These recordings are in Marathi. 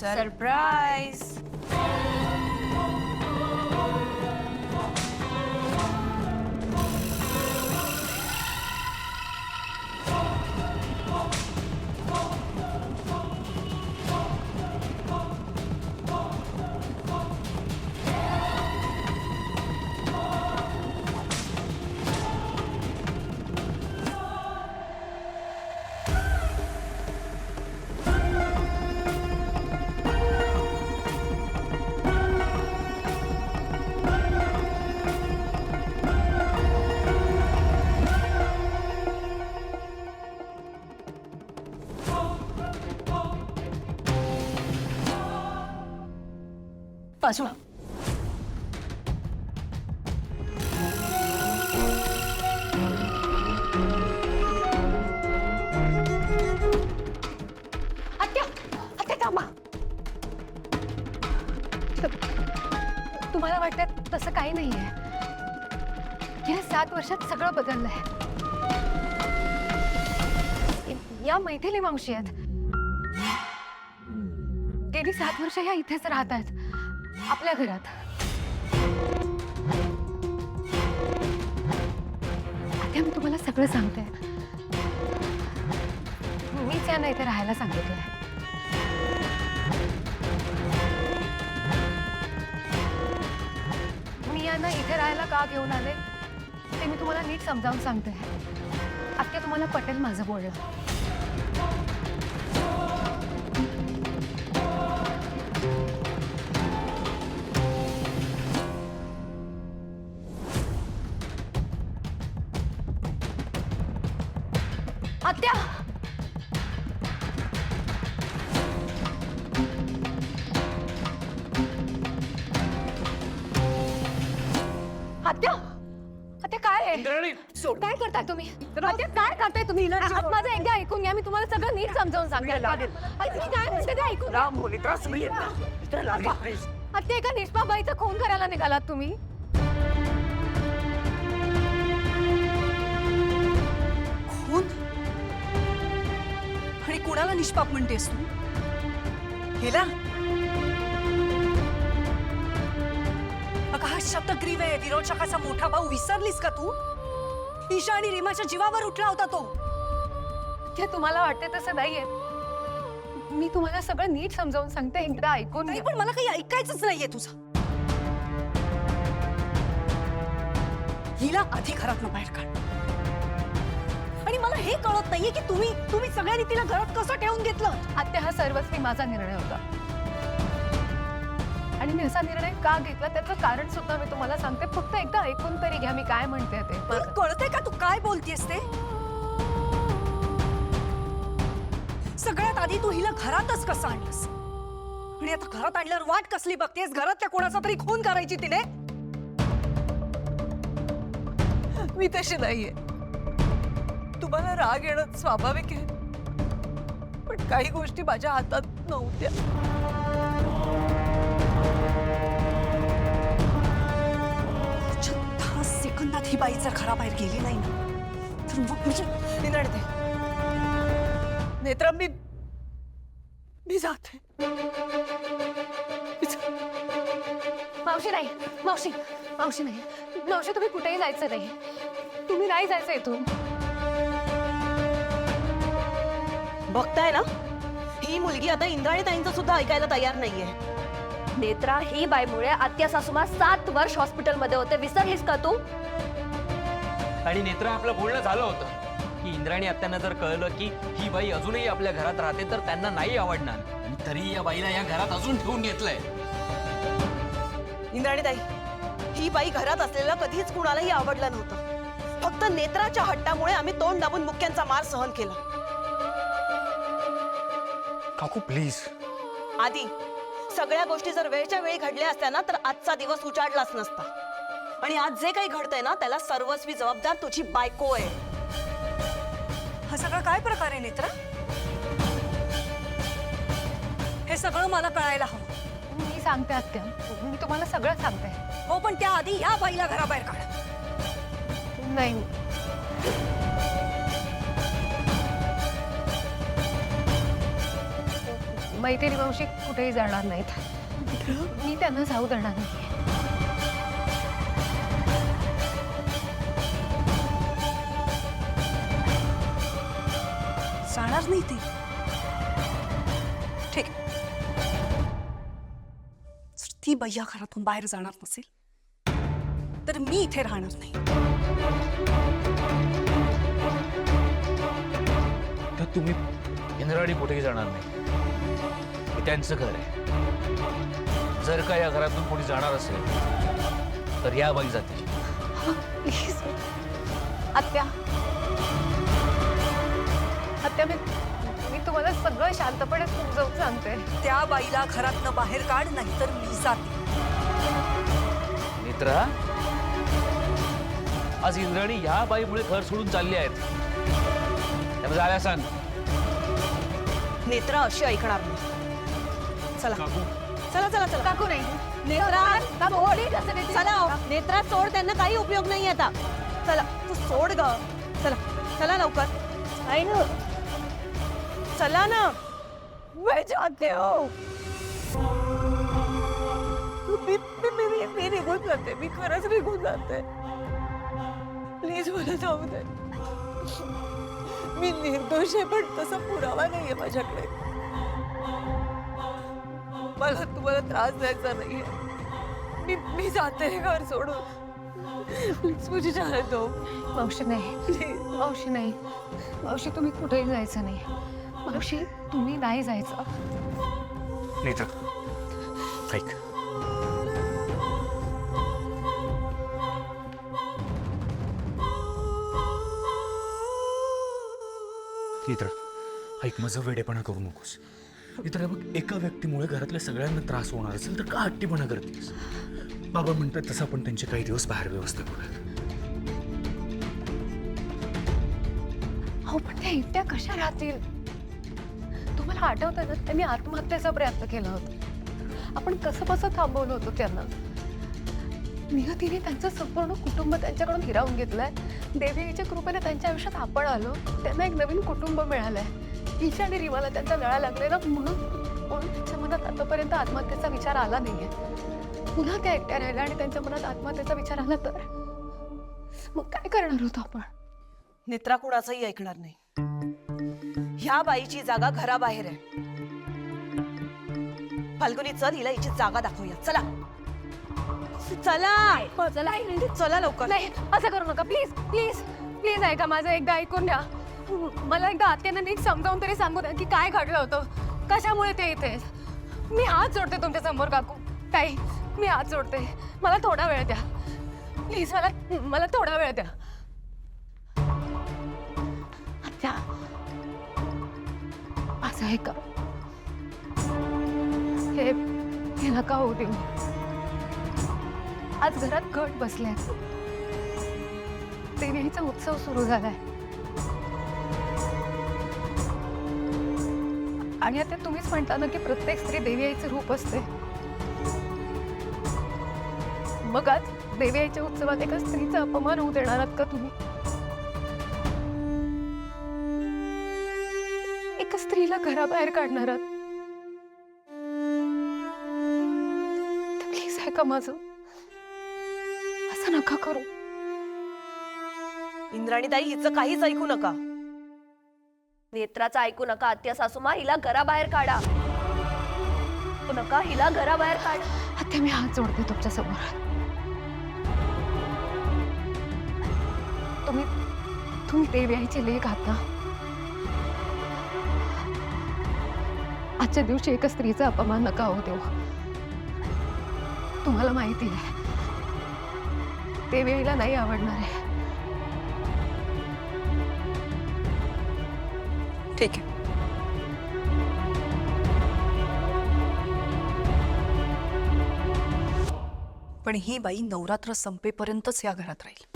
सरप्राईज. बाजूला. आत्या, आत्या थांबा. तुम्हाला वाटतं तसं काही नाहीये. या 7 वर्षात सगळं बदललंय. या मैथिली मावशी आहेत. गेली 7 वर्ष या इथेच राहत आहेत आपल्या घरात. आता मी तुम्हाला सगळं सांगते. मीच यांना इथे राहायला सांगितलंय. मी यांना इथे राहायला का घेऊन आले ते मी तुम्हाला नीट समजावून सांगते. आता तुम्हाला पटेल माझं बोलणं. आत्या, आत्या, आत्या काय आहे? काय करताय तुम्ही? आत्या काय करताय तुम्ही? माझं एकदा ऐकून घ्या. मी तुम्हाला सगळं नीट समजावून सांगते. तुम्ही काय म्हणते ते ऐकून घ्या. आत्या, एका निष्पाबाईचा खून करायला निघालात तुम्ही. खून? आणि कुणाला निष्पाप म्हणतेस तू? हिला? अगं हा शतग्रीव आहे, विरोचकाचा मोठा भाऊ. विसरलीस का तू? ईशा आणि रीमाच्या जीवावर उठला होता तो. ते तुम्हाला वाटते तसं नाहीये. मी तुम्हाला सगळं नीट समजावून सांगते. एकदा ऐकून नाही, घ्या. पण मला काही ऐकायचंच नाहीये तुझं. हिला आधी घरातनं बाहेर काढ. आणि मला हे कळत नाहीये की तुम्ही सगळ्यांनी तिला घरात कसं ठेवून घेतलं. आत्या, हा सर्वस्वी माझा निर्णय होता. आणि मी असा निर्णय का घेतला त्याचं कारण सुद्धा मी तुम्हाला सांगते. फक्त एकदा ऐकून तरी घ्या मी काय म्हणते ते. तुला कळतंय का तू काय बोलतेस ते? सगळ्यात आधी तू हिला घरातच कसं आणलंस? आणि आता घरात आणल्यावर वाट कसली बघतेस? घरातल्या कोणाचा तरी खून करायची तिने. मी तशी नाहीये. तुम्हाला राग येणं स्वाभाविक आहे, पण काही गोष्टी माझ्या हातात नव्हत्या. 10 सेकंदात ही बाई जर घराबाहेर गेली नाही ना तर मग म्हणजे निनडते. नेत्रम, मी जाते. मावशी नाही, मावशी मावशी नाही. मावशी, तुम्ही कुठेही जायचं नाही. तुम्ही नाही जायचं इथून. बघताय ना, ही मुलगी आता इंद्राणी ताईंचं सुद्धा ऐकायला तयार नाहीये. नेत्रा, ही बाईमुळे आत्या सासूमा 7 वर्ष हॉस्पिटलमध्ये होते. विसरलीस का तू? आणि नेत्रा, आपलं बोलणं झालं होतं की इंद्राणी आत्यांना जर कळलं की ही बाई अजूनही आपल्या घरात राहते तर त्यांना नाही आवडणार. आणि तरी या बाईला या घरात अजून ठेवून घेतलंय. इंद्राणी ताई, ही बाई घरात असलेला कधीच कुणालाही आवडलं नव्हतं. फक्त नेत्राच्या हट्टामुळे आम्ही तोंड दाबून मुक्यांचा मार सहन केला. काकू प्लीज. आधी सगळ्या गोष्टी जर वेळच्या वेळी घडल्या असत्या ना तर आजचा दिवस उजाडलाच नसता. आणि आज जे काही घडतंय ना त्याला सर्वस्वी जबाबदार तुझी बायको आहे. हा सगळा काय प्रकार आहे नेत्रा? हे सगळं मला कळायला हवं. मी सांगते आत्या, मी तुम्हाला सगळं सांगते. हो, पण त्याआधी या बाईला घराबाहेर काढ. नाही, मैत्रिणी मावशी कुठेही जाणार नाहीत. मी त्यांना जाऊ देणार नाही. जाणार नाही ती. ठीक आहे. जर ती बाई या घरातून बाहेर जाणार नसेल तर मी इथे राहणार नाही. तर तुम्ही इंद्राणी कुठेही जाणार नाही. हे त्यांचं घर आहे. जर का या घरातून कोणी जाणार असेल तर या बाई जातील. प्लीज आत्या, आत्या मी तुम्हाला सगळं शांतपणे समजावून सांगते. त्या बाईला घरातनं बाहेर काढ, नाहीतर मी जाते. नेत्रा, आज इंद्राणी ह्या बाईमुळे घर सोडून चालली आहेत. त्यामुळे जायला सांग. नेत्रा अशी ऐकणार नाही. चला चला चला चला. काकू नाही. नेत्रा चला चला. नेत्रा सोड, त्यांना काही उपयोग नाही आता. चला तू सोड ग. चला चला लवकर. आई ना, चला ना. मैं जाते हो. मी निघून जाते. मी खरंच निघून जाते. प्लीज मला जाऊ दे. मी निर्दोष आहे, पण तसा पुरावा नाहीये माझ्याकडे. मला तुम्हाला त्रास द्यायचा नाहीये. मी जाते हे घर सोडून. प्लीज मुझे जाने दो. मावशी नाही, प्लीज. मावशी नाही. मावशी तुम्ही कुठेही जायचं नाही. मावशी तुम्ही नाही जायचं. नेत्रा, ऐक. नेत्रा, ऐक, माझं वेडेपणा करू नकोस. नेत्रा बघ, एका व्यक्तीमुळे घरातल्या सगळ्यांना त्रास होणार असेल तर का हट्टीपणा करतेस? बाबा म्हणतात तसं आपण त्यांचे काही दिवस बाहेर व्यवस्था करूयात. हो, पण त्या एकट्या कशा राहतील? तुम्हाला आठवतं ना, त्यांनी आत्महत्येचा प्रयत्न केला होता. आपण कसं थांबवलं होतं त्यांना. नियतीने त्यांचं संपूर्ण कुटुंब त्यांच्याकडून हिरावून घेतलंय. देवीच्या कृपेने त्यांच्या आयुष्यात आपण आलो. त्यांना एक नवीन कुटुंब मिळालंय. ईशा आणि रीमाला त्यांचा लळा लागले ना, म्हणून त्यांच्या मनात आतापर्यंत आत्महत्येचा विचार आला नाहीये. पुन्हा त्या एकट्या राहिल्या आणि त्यांच्या मनात आत्महत्येचा विचार आला तर मग काय करणार होतो आपण? नेत्रा कुणाचंही ऐकणार नाही. ह्या बाईची जागा घराबाहेर आहे. फाल्गुनी, चल हिला हिची जागा दाखवूया. चला चला चला लवकर. नाही, असं करू नका. प्लीज प्लीज प्लीज ऐका माझं. एकदा ऐकून द्या. मला एकदा आत्याने नीट समजावून तरी सांगू द्या की काय घडलं होतं, कशामुळे ते इथे. मी हात जोडते तुमच्या समोर काकू. ताई, मी हात जोडते. मला थोडा वेळ द्या प्लीज. मला थोडा वेळ द्या. आत्या, असं आहे का? हे नका होऊ देऊ. आज घरात घट बसलाय. देवीचा उत्सव सुरू झालाय. आणि आता तुम्हीच म्हणता ना की प्रत्येक स्त्री देवी आईचं रूप असते. मग आज देवी आईच्या उत्सवात एका स्त्रीचा अपमान होऊ देणार आहात का तुम्ही? एका स्त्रीला घराबाहेर काढणार आहात? प्लीज ऐका माझं. असं नका करू. इंद्राणीताई, हिचं काहीच ऐकू नका. नेत्राचं ऐकू नका. आत्या सासूमा, हिला घराबाहेर काढा. नका, हिला घराबाहेर काढा. आत्या, मी हात जोडते तुमच्या समोर. तुम्ही देवी आईचे लेक आहात ना. आजच्या दिवशी एका स्त्रीचा अपमान नका होऊ देऊ. तुम्हाला माहिती आहे देवी आईला नाही आवडणार आहे. ठीक आहे. पण ही बाई नवरात्र संपेपर्यंतच या घरात राहील.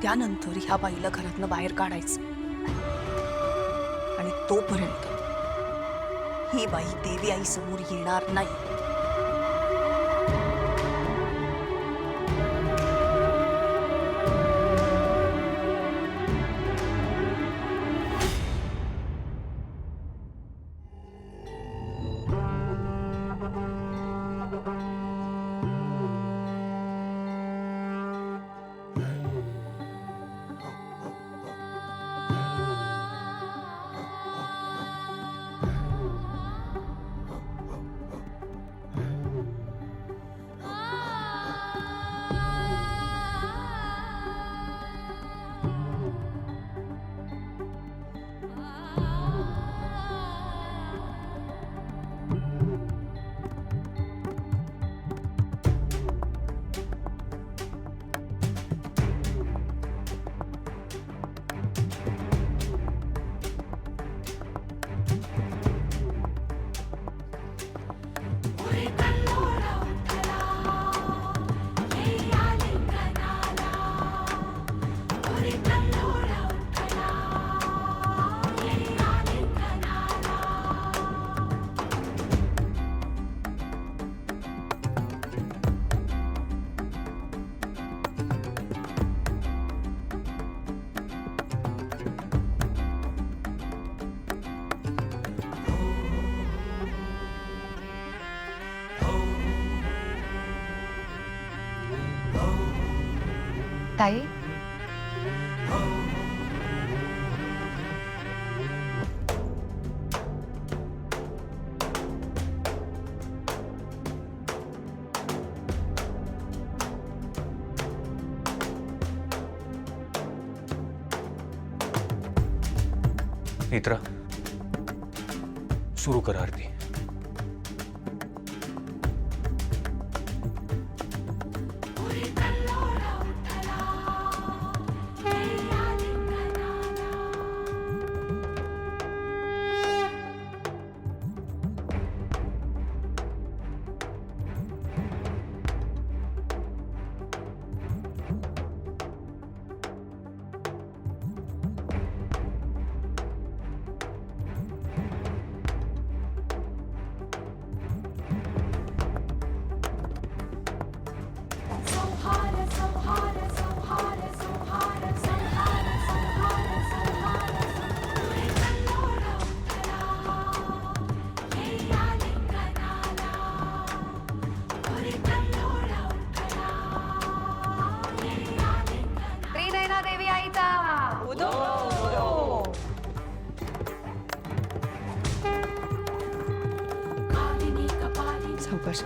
त्यानंतर ह्या बाईला घरातनं बाहेर काढायचं. आणि तोपर्यंत ही बाई देवी आई समोर येणार नाही. ताई नेत्रा सुरू कर आरती. त्रिनयना देवी आईचा सावकाश.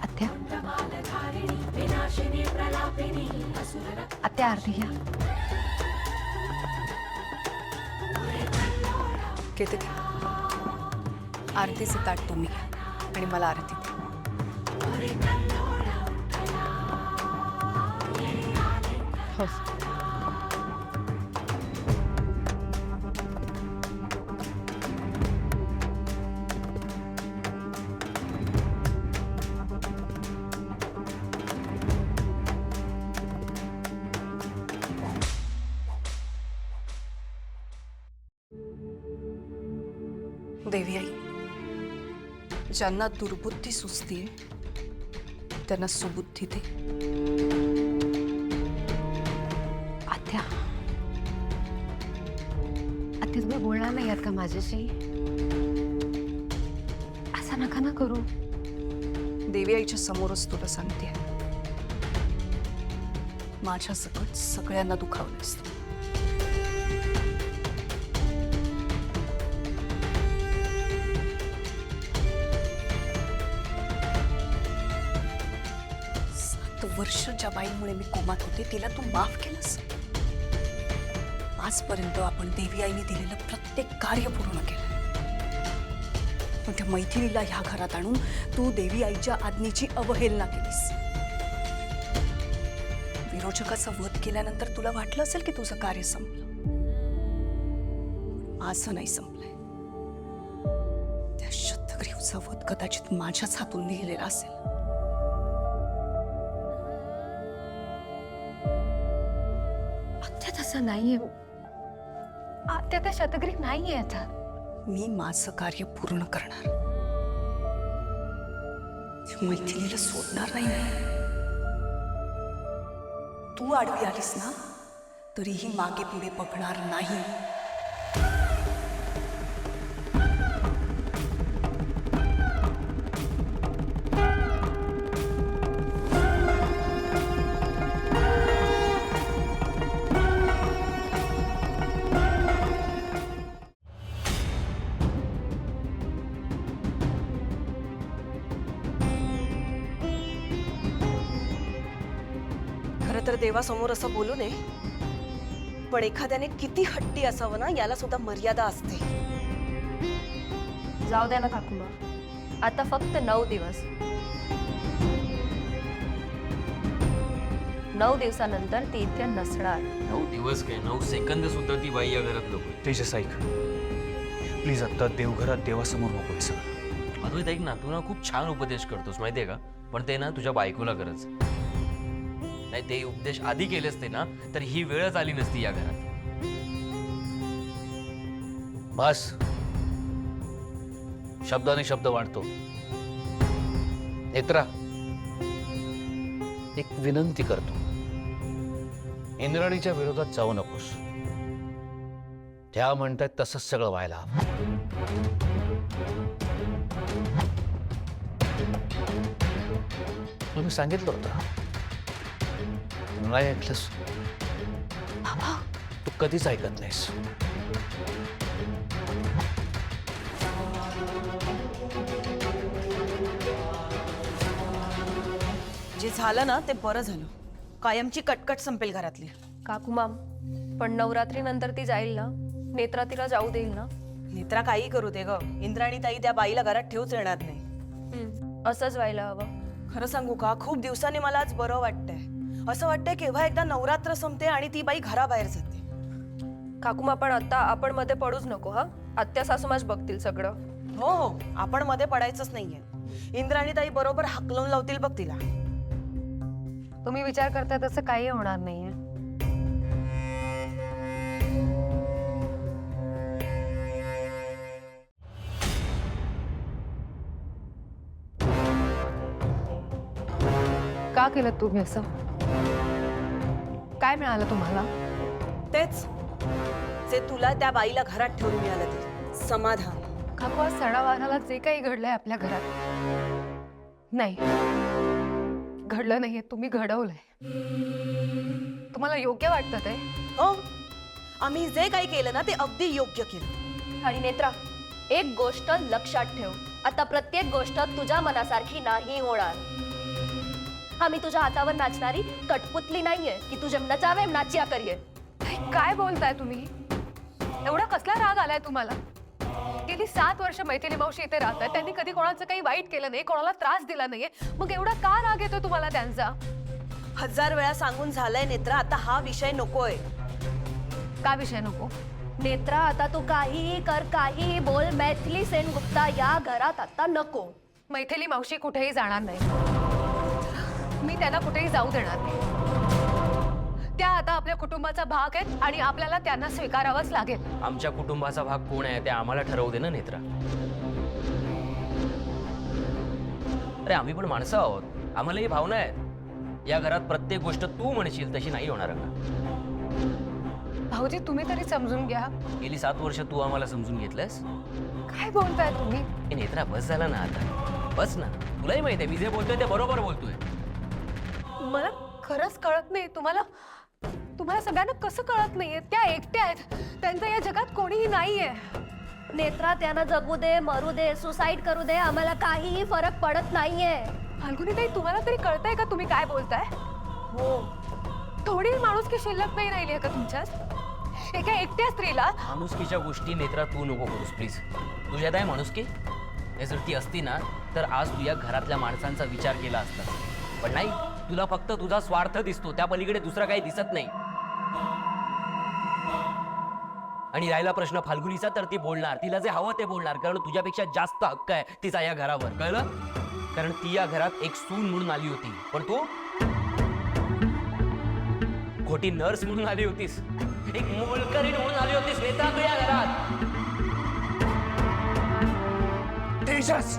आत्या आत्या आरती घ्या. केतकी, आरतीचे ताट तुम्ही घ्या आणि मला आरती द्या. हो. देवी आई, ज्यांना दुर्बुद्धी सुचते त्यांना सुबुद्धी दे. आत्या आत्या तुम्ही बोलणार नाही आहात का माझ्याशी? असं नका ना करू. देवी आईच्या समोरच तुला सांगते, माझ्या सकट सगळ्यांना दुखावलं असतं. वर्ष ज्या बाईमुळे मी कोमात होते तिला तू माफ केलंस. आजपर्यंत आपण देवी आईने दिलेलं प्रत्येक कार्य पूर्ण केलं, पण त्या मैथिलीला ह्या घरात आणून तू देवी आईच्या आज्ञेची अवहेलना केलीस. विरोचकाचा वध केल्यानंतर तुला वाटलं असेल की तुझं कार्य संपलं. असं नाही संपलंय. त्या शतग्रीवचा वध कदाचित माझ्याच हातून लिहिलेला असेल. आत्या तसं नाहीये. आत्या त्या शतग्रीव नाहीये आता. मी माझं कार्य पूर्ण करणार. मैथिलीला सोडणार नाही मी. तू आडवी आलीस ना तरीही मागे पुढे बघणार नाही. खरं तर देवासमोर असं बोलू नये, पण एखाद्याने किती हट्टी असावं ना याला सुद्धा मर्यादा असते. जाऊ द्या ना काकूमा, आता फक्त 9 दिवस. 9 दिवसानंतर ती इथे नसणार. 9 दिवस काय 9 सेकंद सुद्धा ती बाई या घरात नको. तेजस ऐक, प्लीज आता देवघरात देवासमोर नको हे सगळं. अद्वैत ऐक ना, तू ना खूप छान उपदेश करतोस माहितीये का, पण ते ना तुझ्या बायकोला करच नाही. ते उपदेश आधी केले असते ना तर ही वेळच आली नसती या घरात. बस, शब्दाने शब्द वाढतो. नेत्रा, एक विनंती करतो, इंद्राणीच्या विरोधात जाऊ नकोस. त्या म्हणतात तसंच सगळं व्हायला हवं. मी सांगितलं होतं. नाही ऐकलंस. तू कधीच ऐकत नाहीस. जे झालं ना ते बरं झालं. कायमची कटकट संपेल घरातली. काकू माम, पण नवरात्री नंतर ती जाईल ना? नेत्रा तिला जाऊ देईल ना? नेत्रा काही करू दे ग, इंद्राणी ताई त्या बाईला घरात ठेवूच येणार नाही. असंच व्हायला हवं. खरं सांगू का, खूप दिवसांनी मला आज बरं वाटतंय. असं वाटतंय केव्हा एकदा नवरात्र संपते आणि ती बाई घराबाहेर जाते. काकूमा, पण आता आपण मध्ये पडूच नको हा. आत्या सासूमाच बघतील सगळं. हो हो, आपण मध्ये पडायचंच नाहीये. इंद्राणी ताई बरोबर हाकलून लावतील बघ तिला. तुम्ही विचार करता तसं काही होणार नाहीये. का केलं तुम्ही असं? काय मिळालं तुम्हाला? तेच जे तुला त्या बाईला घरात ठेवून मिळालं ते समाधान. काकू, आज सणावाराला जे काही घडलंय आपल्या घरात, नाही घडलं नाहीये, तुम्ही घडवलंय. तुम्हाला योग्य वाटतं ते? हो, आम्ही जे काही केलं ना ते अगदी योग्य केलं. आणि नेत्रा, एक गोष्ट लक्षात ठेव, आता प्रत्येक गोष्ट तुझ्या मनासारखी नाही होणार. हा, मी तुझ्या हातावर नाचणारी कठपुतली नाहीये की तुझे नचावे नाचिया करिये. काय बोलताय तुम्ही? एवढा कसला राग आलाय तुम्हाला? गेली 7 वर्ष मैथिली मावशी इथे राहतात. त्यांनी कधी कोणाचं काही वाईट केलं नाही, कोणाला त्रास दिला नाहीये. मग एवढा का राग येतोय तुम्हाला त्यांचा? 1000 वेळा सांगून झालंय नेत्रा, आता हा विषय नकोय. का विषय नको? नेत्रा, आता तू काहीही कर, काहीही बोल, मैथिली सेनगुप्ता या घरात आता नको. मैथिली मावशी कुठेही जाणार नाही. मी त्यांना कुठेही जाऊ देणार नाही. त्या आता आपल्या कुटुंबाचा भाग आहेत आणि आपल्याला त्यांना स्वीकारावंच लागेल. आमच्या कुटुंबाचा भाग कोण आहे ते आम्हाला ठरवू दे ना नेत्रा. अरे आम्ही पण माणसं आहोत, आम्हालाही भावना आहेत. या घरात प्रत्येक गोष्ट तू म्हणशील तशी नाही होणार ना. भाऊजी, तुम्ही तरी समजून घ्या. गेली 7 वर्ष तू आम्हाला समजून घेतलंस. काय बोलताय तुम्ही? ए नेत्रा, बस झाला ना आता, बस ना. तुलाही माहिती आहे मी जे बोलतोय ते बरोबर बोलतोय. मला खरंच कळत नाही. तुम्हाला सगळ्यांना कसं कळत नाहीये? त्या एकट्या आहेत, त्यांचं या जगात कोणीही नाहीये. नेत्रा, त्यांना जगू दे, मरू दे, सुसाईड करू दे, आम्हाला काहीही फरक पडत नाहीये. फाल्गुनी ताई, तुम्हाला तरी कळतंय का तुम्ही काय बोलताय? हो, थोडी माणुसकी शिल्लक नाही राहिली आहे का तुमच्यात? एका एकट्या स्त्रीला माणुसकीच्या गोष्टी नेत्रा तू नको करूस प्लीज. तुझ्यात आहे माणुसकी? हे जर ती असती ना तर आज तू या घरातल्या माणसांचा विचार केला असता. पण नाही, तुला फक्त तुझा स्वार्थ दिसतो, त्या पलीकडे दुसरं काही दिसत नाही. आणि राहिला प्रश्न फाल्गुनीचा, तर ती बोलणार, तिला जे हवं ते बोलणार, कारण तुझ्यापेक्षा जास्त हक्क आहे तिचा या घरावर, कळलं? कारण ती या घरात एक सून म्हणून आली होती, पण तू खोटी नर्स म्हणून आली होतीस, एक मोलकरीण म्हणून आली होतीस नेत्रा तू या घरात. तेजस,